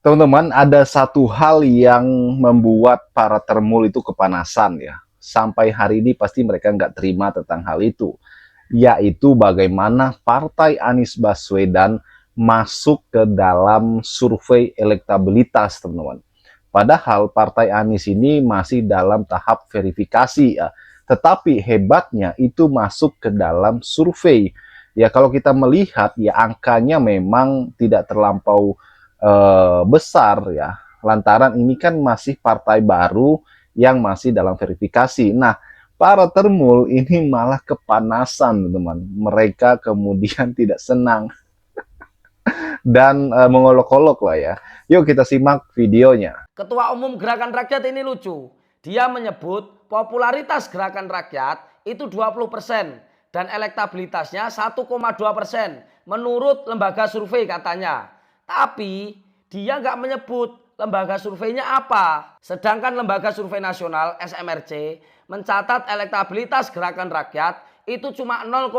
Teman-teman, ada satu hal yang membuat para termul itu kepanasan ya. Sampai hari ini pasti mereka nggak terima tentang hal itu. Yaitu bagaimana Partai Anies Baswedan masuk ke dalam survei elektabilitas, teman-teman. Padahal Partai Anies ini masih dalam tahap verifikasi ya. Tetapi hebatnya itu masuk ke dalam survei. Ya kalau kita melihat ya angkanya memang tidak terlampau besar ya, lantaran ini kan masih partai baru yang masih dalam verifikasi. Nah, para termul ini malah kepanasan, teman. Mereka kemudian tidak senang dan mengolok-olok lah ya. Yuk kita simak videonya. Ketua Umum Gerakan Rakyat ini lucu. Dia menyebut popularitas Gerakan Rakyat itu 20% dan elektabilitasnya 1,2% menurut lembaga survei katanya. Tapi dia nggak menyebut lembaga surveinya apa. Sedangkan lembaga survei nasional SMRC mencatat elektabilitas Gerakan Rakyat itu cuma 0,5%.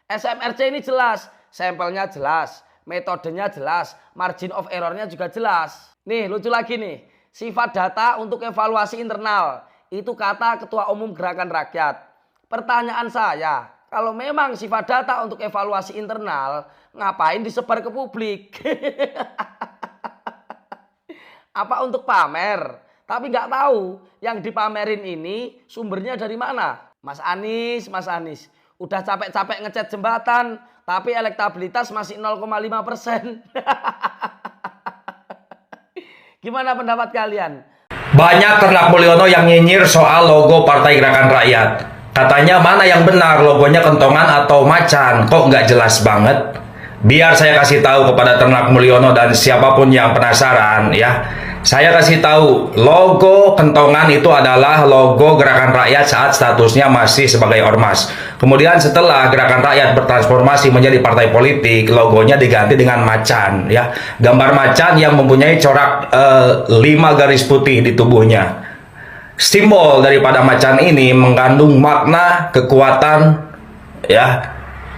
SMRC ini jelas, sampelnya jelas, metodenya jelas, margin of errornya juga jelas. Nih lucu lagi nih, sifat data untuk evaluasi internal. Itu kata Ketua Umum Gerakan Rakyat. Pertanyaan saya, kalau memang sifat data untuk evaluasi internal, ngapain disebar ke publik? Apa untuk pamer? Tapi nggak tahu yang dipamerin ini sumbernya dari mana. Mas Anies. Udah capek-capek ngecat jembatan, tapi elektabilitas masih 0,5%. Gimana pendapat kalian? Banyak ternak Mulyono yang nyinyir soal logo Partai Gerakan Rakyat. Katanya mana yang benar, logonya kentongan atau macan? Kok nggak jelas banget? Biar saya kasih tahu kepada ternak Mulyono dan siapapun yang penasaran ya. Saya kasih tahu, logo kentongan itu adalah logo Gerakan Rakyat saat statusnya masih sebagai ormas. Kemudian setelah Gerakan Rakyat bertransformasi menjadi partai politik, logonya diganti dengan macan ya. Gambar macan yang mempunyai corak 5 garis putih di tubuhnya. Simbol daripada macan ini mengandung makna kekuatan ya,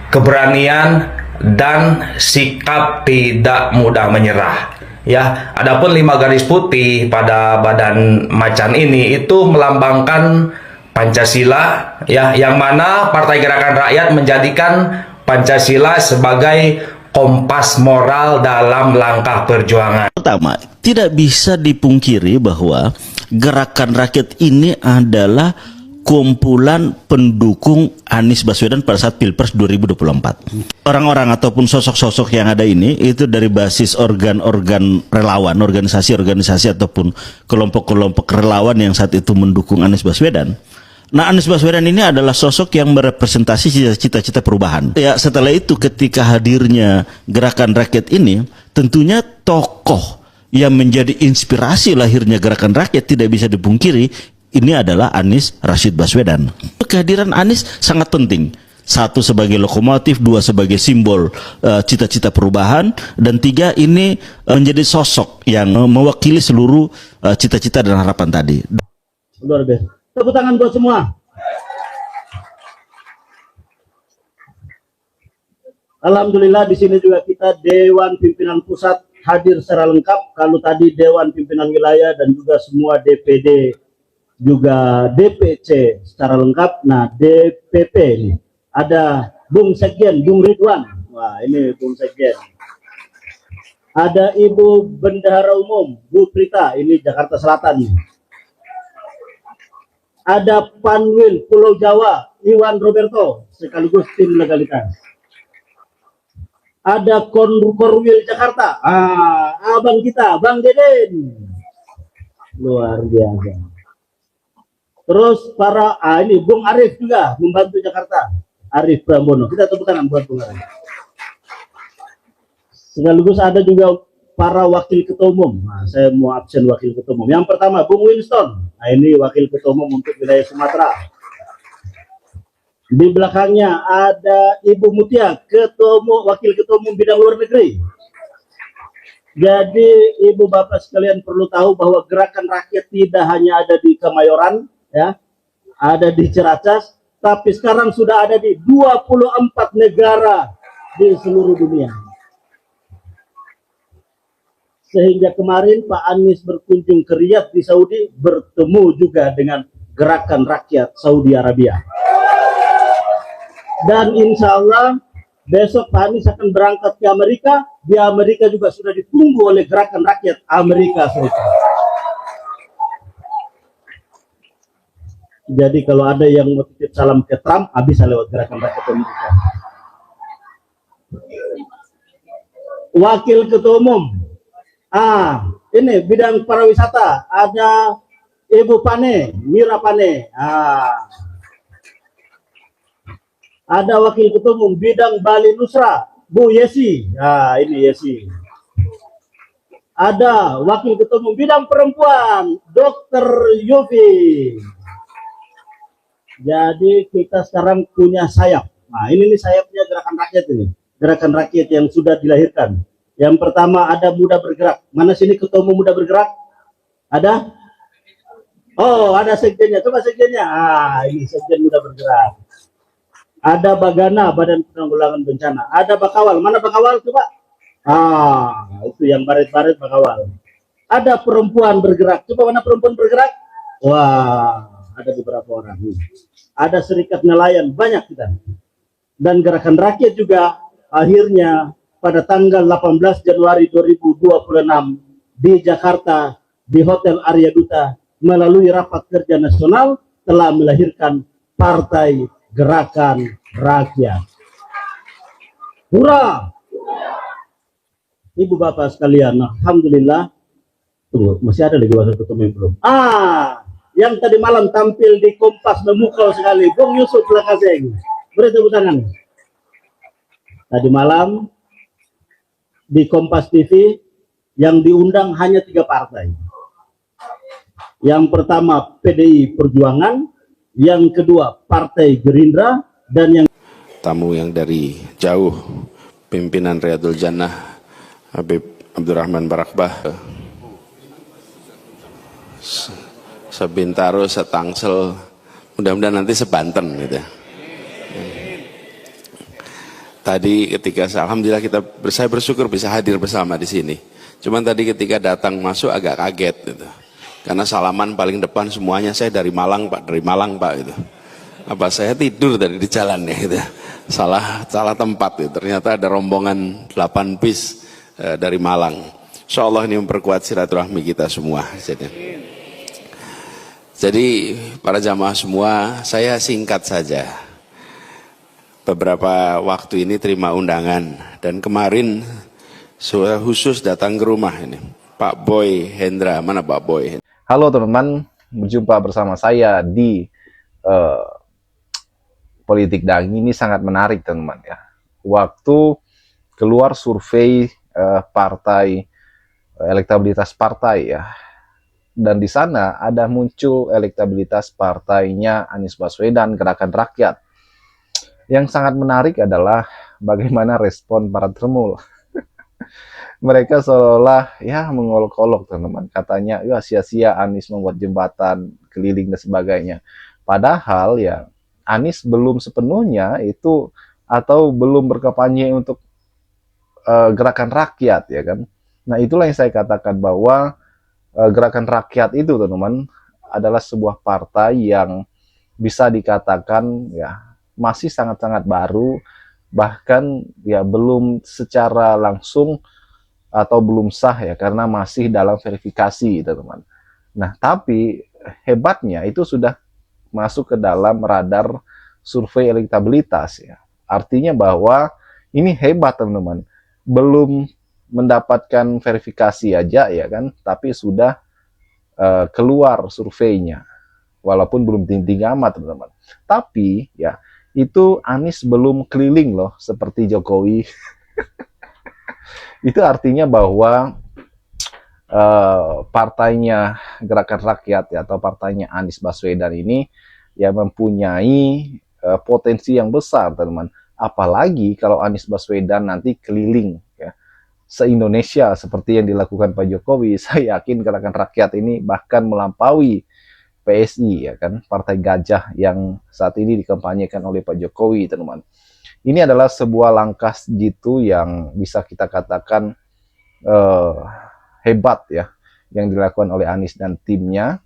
keberanian dan sikap tidak mudah menyerah. Ya, adapun 5 garis putih pada badan macan ini itu melambangkan Pancasila ya, yang mana Partai Gerakan Rakyat menjadikan Pancasila sebagai kompas moral dalam langkah perjuangan. Pertama, tidak bisa dipungkiri bahwa Gerakan Rakyat ini adalah kumpulan pendukung Anies Baswedan pada saat Pilpres 2024. Orang-orang ataupun sosok-sosok yang ada ini itu dari basis organ-organ relawan, organisasi-organisasi ataupun kelompok-kelompok relawan yang saat itu mendukung Anies Baswedan. Nah, Anies Baswedan ini adalah sosok yang merepresentasi cita-cita perubahan. Ya, setelah itu ketika hadirnya Gerakan Rakyat ini, tentunya tokoh yang menjadi inspirasi lahirnya Gerakan Rakyat tidak bisa dipungkiri. Ini adalah Anies Rashid Baswedan. Kehadiran Anies sangat penting. 1 sebagai lokomotif, 2 sebagai simbol cita-cita perubahan, dan 3 ini menjadi sosok yang mewakili seluruh cita-cita dan harapan tadi. Luar biasa. Tepuk tangan buat semua. Alhamdulillah di sini juga kita Dewan Pimpinan Pusat hadir secara lengkap. Kalau tadi Dewan Pimpinan Wilayah dan juga semua DPD juga DPC secara lengkap. Nah, DPP ini ada Bung Sekjen, Bung Ridwan. Wah, ini Bung Sekjen. Ada Ibu Bendahara Umum, Bu Prita, ini Jakarta Selatan. Ada Panwil Pulau Jawa, Iwan Roberto, sekaligus tim legalitas. Ada Korwil Jakarta, abang kita, Bang Deden. Luar biasa. Terus para ini Bung Arif juga membantu Jakarta, Arif Pramono. Kita tepuk tangan buat Bung Arif. Sekaligus ada juga para wakil ketua umum. Nah, saya mau absen wakil ketua umum. Yang pertama Bung Winston. Nah, ini wakil ketua umum untuk wilayah Sumatera. Di belakangnya ada Ibu Mutia, wakil ketua umum bidang luar negeri. Jadi Ibu Bapak sekalian perlu tahu bahwa Gerakan Rakyat tidak hanya ada di Kemayoran, ya, ada di Ciracas, tapi sekarang sudah ada di 24 negara di seluruh dunia. sehingga kemarin Pak Anies berkunjung ke Riyadh di Saudi, bertemu juga dengan gerakan rakyat Saudi Arabia. Dan insya Allah besok Pak Anies akan berangkat ke Amerika. Di Amerika juga sudah ditunggu oleh gerakan rakyat Amerika Serikat. Jadi kalau ada yang mau titip salam ke Trump, bisa lewat gerakan rakyat Amerika. Wakil Ketua Umum, ini bidang pariwisata, ada Ibu Pane, Mira Pane. Ada Wakil Ketua Umum bidang Bali Nusra, Bu Yesi. Ini Yesi. Ada Wakil Ketua Umum bidang perempuan, Dr. Yufi. Jadi kita sekarang punya sayap. Nah, ini nih sayapnya gerakan rakyat ini. Gerakan rakyat yang sudah dilahirkan. Yang pertama ada Muda Bergerak. Mana sini Ketua Umum Muda Bergerak? Ada? Oh, ada sekjennya. Coba sekjennya. Ini sekjen Muda Bergerak. Ada Bagana, Badan Penanggulangan Bencana. Ada Bakawal. Mana Bakawal? Coba. Itu yang baret-baret Bakawal. Ada Perempuan Bergerak. Coba mana Perempuan Bergerak? Wah, ada beberapa orang. Ada Serikat Nelayan, banyak kita. Dan gerakan rakyat juga akhirnya pada tanggal 18 Januari 2026 di Jakarta, di Hotel Arya Duta, melalui rapat kerja nasional telah melahirkan Partai Gerakan Rakyat. Hurra! Ibu bapak sekalian, alhamdulillah. Tunggu, masih ada lagi wakil ketua umum belum? Yang tadi malam tampil di Kompas memukau sekali, Bung Yusuf Lakaseng. Beri tepuk tangan. Tadi malam di Kompas TV yang diundang hanya 3 partai. Yang pertama PDI Perjuangan, yang kedua Partai Gerindra, dan yang tamu yang dari jauh, pimpinan Riyadul Jannah Habib Abdurrahman Barakbah, sebintaro, setangsel, mudah-mudahan nanti sebanten gitu. Tadi ketika alhamdulillah saya bersyukur bisa hadir bersama di sini. Cuman tadi ketika datang masuk agak kaget gitu. Karena salaman paling depan semuanya saya dari Malang Pak, dari Malang Pak gitu. Apa saya tidur tadi di jalan ya gitu. Salah tempat gitu. Ternyata ada rombongan 8 bis dari Malang. Insyaallah ini memperkuat silaturahmi kita semua. Jadi para jamaah semua, saya singkat saja. Beberapa waktu ini terima undangan dan kemarin saya khusus datang ke rumah ini. Pak Boy Hendra, mana Pak Boy? Halo teman-teman, berjumpa bersama saya di Politik Dangi. Ini sangat menarik teman-teman ya. Waktu keluar survei partai, elektabilitas partai ya, dan di sana ada muncul elektabilitas partainya Anies Baswedan, Gerakan Rakyat. Yang sangat menarik adalah bagaimana respon para termul. Mereka seolah-olah ya mengolok-olok teman-teman, katanya ya sia-sia Anies membuat jembatan keliling dan sebagainya. Padahal ya Anies belum sepenuhnya itu atau belum berkampanye untuk gerakan rakyat ya kan. Nah itulah yang saya katakan bahwa gerakan rakyat itu teman-teman adalah sebuah partai yang bisa dikatakan ya masih sangat-sangat baru, bahkan ya belum secara langsung atau belum sah ya karena masih dalam verifikasi teman-teman. Nah tapi hebatnya itu sudah masuk ke dalam radar survei elektabilitas ya. Artinya bahwa ini hebat teman-teman. Belum mendapatkan verifikasi aja ya kan, tapi sudah keluar surveinya. Walaupun belum tinggi amat teman-teman. Tapi ya itu Anies belum keliling loh seperti Jokowi. Itu artinya bahwa partainya Gerakan Rakyat ya, atau partainya Anies Baswedan ini ya mempunyai potensi yang besar teman-teman. Apalagi kalau Anies Baswedan nanti keliling ya se-Indonesia seperti yang dilakukan Pak Jokowi. Saya yakin Gerakan Rakyat ini bahkan melampaui PSI ya kan, Partai Gajah yang saat ini dikampanyekan oleh Pak Jokowi teman-teman. Ini adalah sebuah langkah jitu yang bisa kita katakan hebat ya yang dilakukan oleh Anies dan timnya.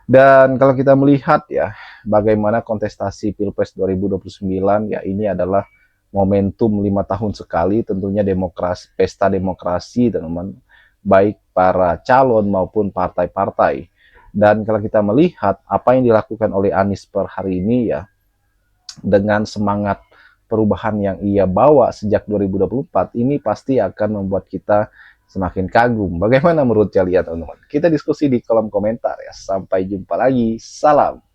Dan kalau kita melihat ya bagaimana kontestasi Pilpres 2029, ya ini adalah momentum 5 tahun sekali, tentunya demokrasi, pesta demokrasi teman-teman, baik para calon maupun partai-partai. Dan kalau kita melihat apa yang dilakukan oleh Anies per hari ini ya, dengan semangat perubahan yang ia bawa sejak 2024, ini pasti akan membuat kita semakin kagum. Bagaimana menurut kalian teman-teman? Kita diskusi di kolom komentar ya. Sampai jumpa lagi. Salam.